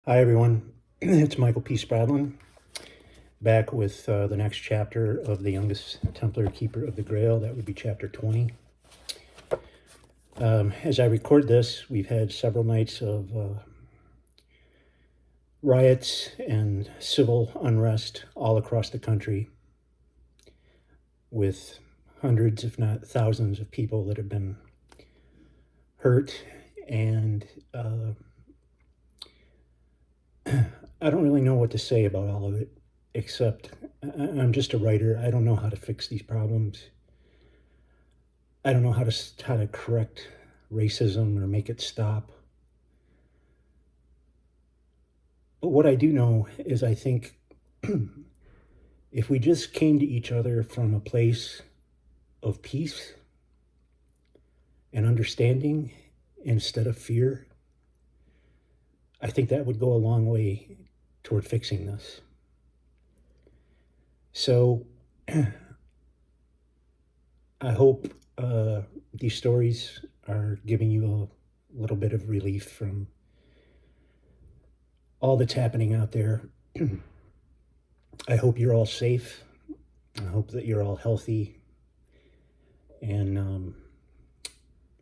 Hi, everyone. It's Michael P. Spradlin, back with the next chapter of The Youngest Templar, Keeper of the Grail. That would be chapter 20. As I record this, we've had several nights of riots and civil unrest all across the country, with hundreds, if not thousands, of people that have been hurt. And I don't really know what to say about all of it, except I'm just a writer. I don't know how to fix these problems. I don't know how to correct racism or make it stop. But what I do know is I think if we just came to each other from a place of peace and understanding instead of fear, I think that would go a long way toward fixing this. So I hope these stories are giving you a little bit of relief from all that's happening out there. I hope you're all safe. I hope that you're all healthy. And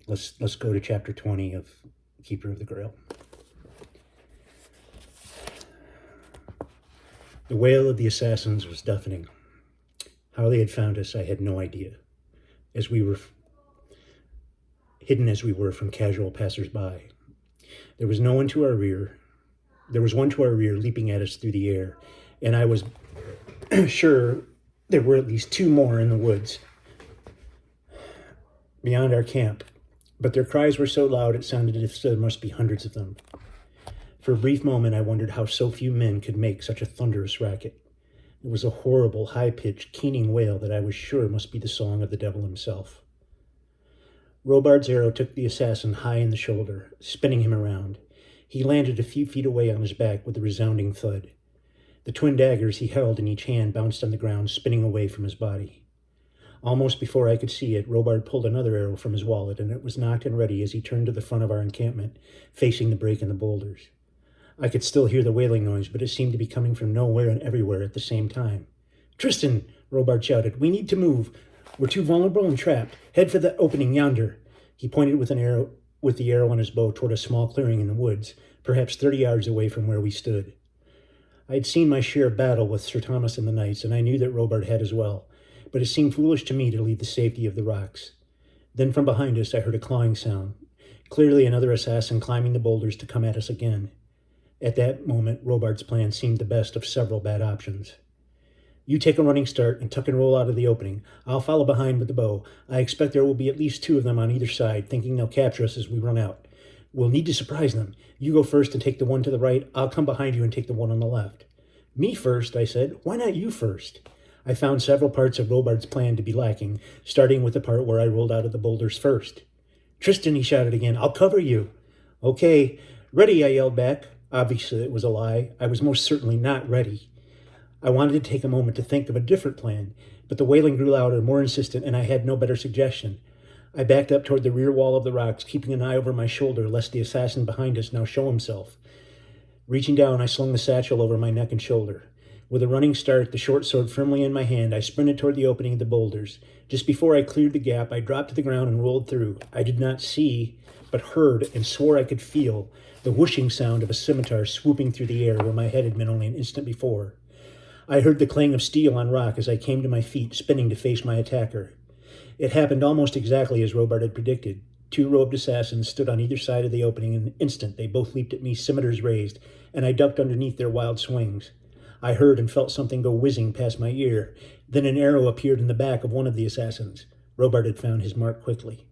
let's go to chapter 20 of Keeper of the Grail. The wail of the assassins was deafening. How they had found us, I had no idea, as we were hidden as we were from casual passers-by. There was no one to our rear. There was one to our rear leaping at us through the air, and I was sure there were at least two more in the woods beyond our camp, but their cries were so loud it sounded as if there must be hundreds of them. For a brief moment, I wondered how so few men could make such a thunderous racket. It was a horrible, high-pitched, keening wail that I was sure must be the song of the devil himself. Robard's arrow took the assassin high in the shoulder, spinning him around. He landed a few feet away on his back with a resounding thud. The twin daggers he held in each hand bounced on the ground, spinning away from his body. Almost before I could see it, Robard pulled another arrow from his wallet, and it was knocked and ready as he turned to the front of our encampment, facing the break in the boulders. I could still hear the wailing noise, but it seemed to be coming from nowhere and everywhere at the same time. "Tristan," Robard shouted, "we need to move. We're too vulnerable and trapped. Head for the opening yonder." He pointed with the arrow on his bow toward a small clearing in the woods, perhaps 30 yards away from where we stood. I had seen my share of battle with Sir Thomas and the knights, and I knew that Robard had as well, but it seemed foolish to me to leave the safety of the rocks. Then from behind us I heard a clawing sound, clearly another assassin climbing the boulders to come at us again. At that moment, Robard's plan seemed the best of several bad options. "You take a running start and tuck and roll out of the opening. I'll follow behind with the bow. I expect there will be at least two of them on either side, thinking they'll capture us as we run out. We'll need to surprise them. You go first and take the one to the right. I'll come behind you and take the one on the left." "Me first," I said. "Why not you first?" I found several parts of Robard's plan to be lacking, starting with the part where I rolled out of the boulders first. "Tristan," he shouted again, "I'll cover you." "Okay, ready," I yelled back. Obviously, it was a lie. I was most certainly not ready. I wanted to take a moment to think of a different plan, but the wailing grew louder, more insistent, and I had no better suggestion. I backed up toward the rear wall of the rocks, keeping an eye over my shoulder lest the assassin behind us now show himself. Reaching down, I slung the satchel over my neck and shoulder. With a running start, the short sword firmly in my hand, I sprinted toward the opening of the boulders. Just before I cleared the gap, I dropped to the ground and rolled through. I did not see, but heard and swore I could feel the whooshing sound of a scimitar swooping through the air where my head had been only an instant before. I heard the clang of steel on rock as I came to my feet, spinning to face my attacker. It happened almost exactly as Robard had predicted. Two robed assassins stood on either side of the opening. In an instant, they both leaped at me, scimitars raised, and I ducked underneath their wild swings. I heard and felt something go whizzing past my ear. Then an arrow appeared in the back of one of the assassins. Robard had found his mark quickly.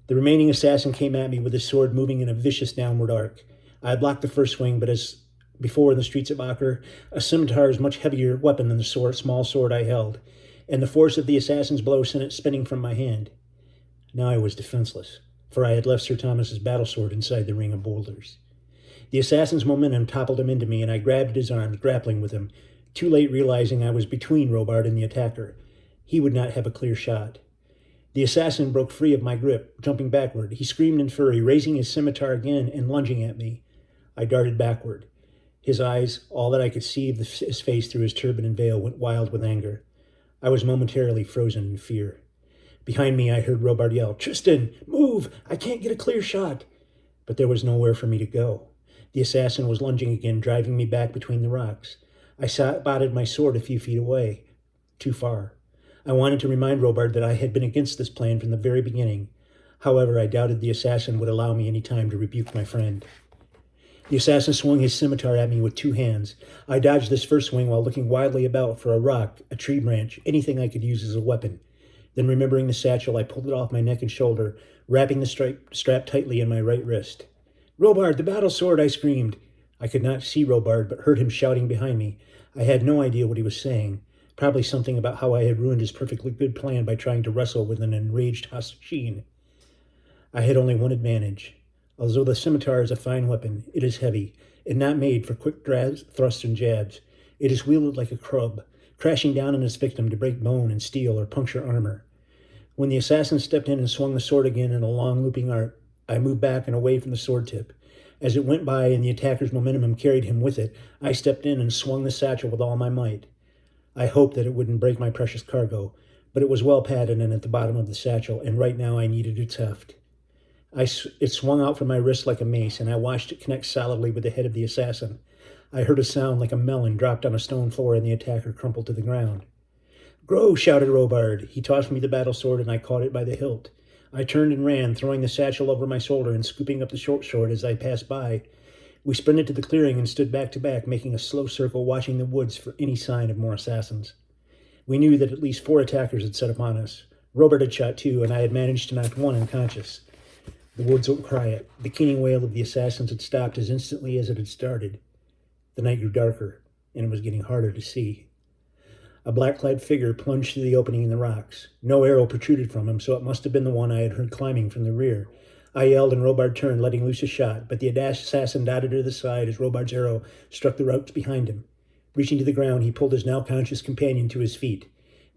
The remaining assassin came at me with his sword moving in a vicious downward arc. I blocked the first swing, but as before in the streets of Acre, a scimitar is a much heavier weapon than the small sword I held, and the force of the assassin's blow sent it spinning from my hand. Now I was defenseless, for I had left Sir Thomas's battle sword inside the ring of boulders. The assassin's momentum toppled him into me, and I grabbed at his arms, grappling with him, too late realizing I was between Robard and the attacker. He would not have a clear shot. The assassin broke free of my grip, jumping backward. He screamed in fury, raising his scimitar again and lunging at me. I darted backward. His eyes, all that I could see of his face through his turban and veil, went wild with anger. I was momentarily frozen in fear. Behind me, I heard Robard yell, "Tristan, move! I can't get a clear shot!" But there was nowhere for me to go. The assassin was lunging again, driving me back between the rocks. I spotted my sword a few feet away. Too far. I wanted to remind Robard that I had been against this plan from the very beginning. However, I doubted the assassin would allow me any time to rebuke my friend. The assassin swung his scimitar at me with two hands. I dodged this first swing while looking wildly about for a rock, a tree branch, anything I could use as a weapon. Then, remembering the satchel, I pulled it off my neck and shoulder, wrapping the strap tightly in my right wrist. "Robard, the battle sword!" I screamed. I could not see Robard, but heard him shouting behind me. I had no idea what he was saying. Probably something about how I had ruined his perfectly good plan by trying to wrestle with an enraged Hashin. I had only one advantage. Although the scimitar is a fine weapon, it is heavy, and not made for quick thrusts and jabs. It is wielded like a club, crashing down on its victim to break bone and steel or puncture armor. When the assassin stepped in and swung the sword again in a long looping arc, I moved back and away from the sword tip. As it went by and the attacker's momentum carried him with it, I stepped in and swung the satchel with all my might. I hoped that it wouldn't break my precious cargo, but it was well padded and at the bottom of the satchel, and right now I needed its heft. It swung out from my wrist like a mace, and I watched it connect solidly with the head of the assassin. I heard a sound like a melon dropped on a stone floor, and the attacker crumpled to the ground. "Grow!" shouted Robard. He tossed me the battle sword, and I caught it by the hilt. I turned and ran, throwing the satchel over my shoulder and scooping up the short sword as I passed by. We sprinted to the clearing and stood back to back, making a slow circle, watching the woods for any sign of more assassins. We knew that at least 4 attackers had set upon us. Robard had shot 2, and I had managed to knock 1 unconscious. The woods were quiet. The keening wail of the assassins had stopped as instantly as it had started. The night grew darker, and it was getting harder to see. A black-clad figure plunged through the opening in the rocks. No arrow protruded from him, so it must have been the one I had heard climbing from the rear. I yelled, and Robard turned, letting loose a shot, but the assassin darted to the side as Robard's arrow struck the rocks behind him. Reaching to the ground, he pulled his now-conscious companion to his feet.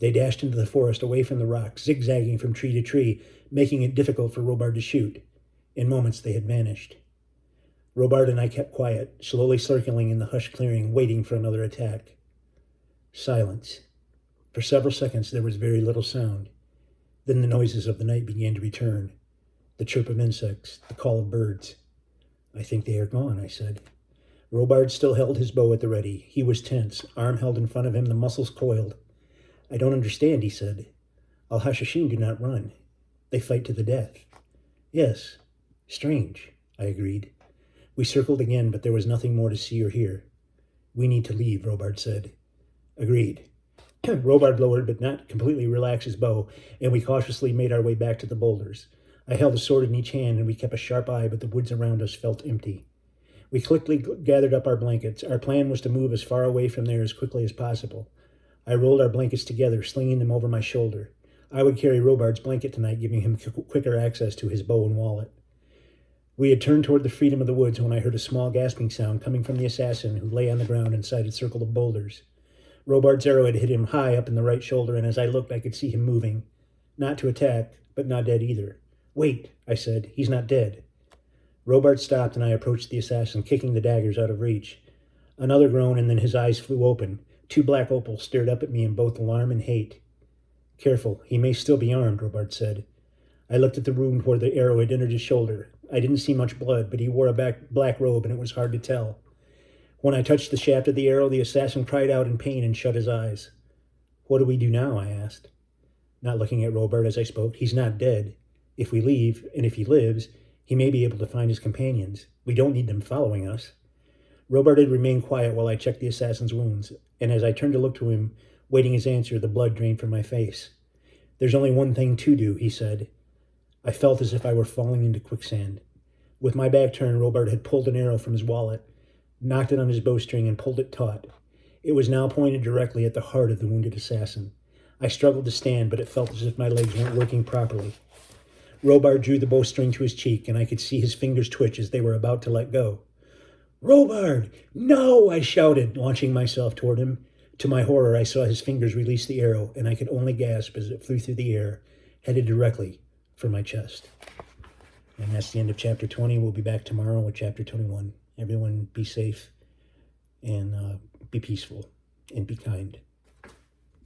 They dashed into the forest, away from the rocks, zigzagging from tree to tree, making it difficult for Robard to shoot. In moments, they had vanished. Robard and I kept quiet, slowly circling in the hushed clearing, waiting for another attack. Silence. For several seconds, there was very little sound. Then the noises of the night began to return. The chirp of insects, the call of birds. "I think they are gone," I said. Robard still held his bow at the ready. He was tense, arm held in front of him, the muscles coiled. "I don't understand," he said. "Al-Hashashin do not run. They fight to the death." "Yes. Strange," I agreed. We circled again, but there was nothing more to see or hear. "We need to leave," Robard said. "Agreed." Robard lowered but not completely relaxed his bow, and we cautiously made our way back to the boulders. I held a sword in each hand, and we kept a sharp eye, but the woods around us felt empty. We quickly gathered up our blankets. Our plan was to move as far away from there as quickly as possible. I rolled our blankets together, slinging them over my shoulder. I would carry Robard's blanket tonight, giving him quicker access to his bow and wallet. We had turned toward the freedom of the woods when I heard a small gasping sound coming from the assassin, who lay on the ground inside a circle of boulders. Robard's arrow had hit him high up in the right shoulder, and as I looked, I could see him moving. Not to attack, but not dead either. "Wait," I said. "He's not dead." Robard stopped, and I approached the assassin, kicking the daggers out of reach. Another groan, and then his eyes flew open. 2 black opals stared up at me in both alarm and hate. "Careful, he may still be armed," Robard said. I looked at the wound where the arrow had entered his shoulder. I didn't see much blood, but he wore a black robe, and it was hard to tell. When I touched the shaft of the arrow, the assassin cried out in pain and shut his eyes. "What do we do now?" I asked. Not looking at Robard as I spoke. "He's not dead. If we leave, and if he lives, he may be able to find his companions. We don't need them following us." Robard had remained quiet while I checked the assassin's wounds, and as I turned to look to him, waiting his answer, the blood drained from my face. "There's only one thing to do," he said. I felt as if I were falling into quicksand. With my back turned, Robard had pulled an arrow from his wallet, knocked it on his bowstring, and pulled it taut. It was now pointed directly at the heart of the wounded assassin. I struggled to stand, but it felt as if my legs weren't working properly. Robard drew the bowstring to his cheek, and I could see his fingers twitch as they were about to let go. "Robard, no!" I shouted, launching myself toward him. To my horror, I saw his fingers release the arrow, and I could only gasp as it flew through the air, headed directly for my chest. And that's the end of Chapter 20. We'll be back tomorrow with Chapter 21. Everyone be safe. and be peaceful and be kind.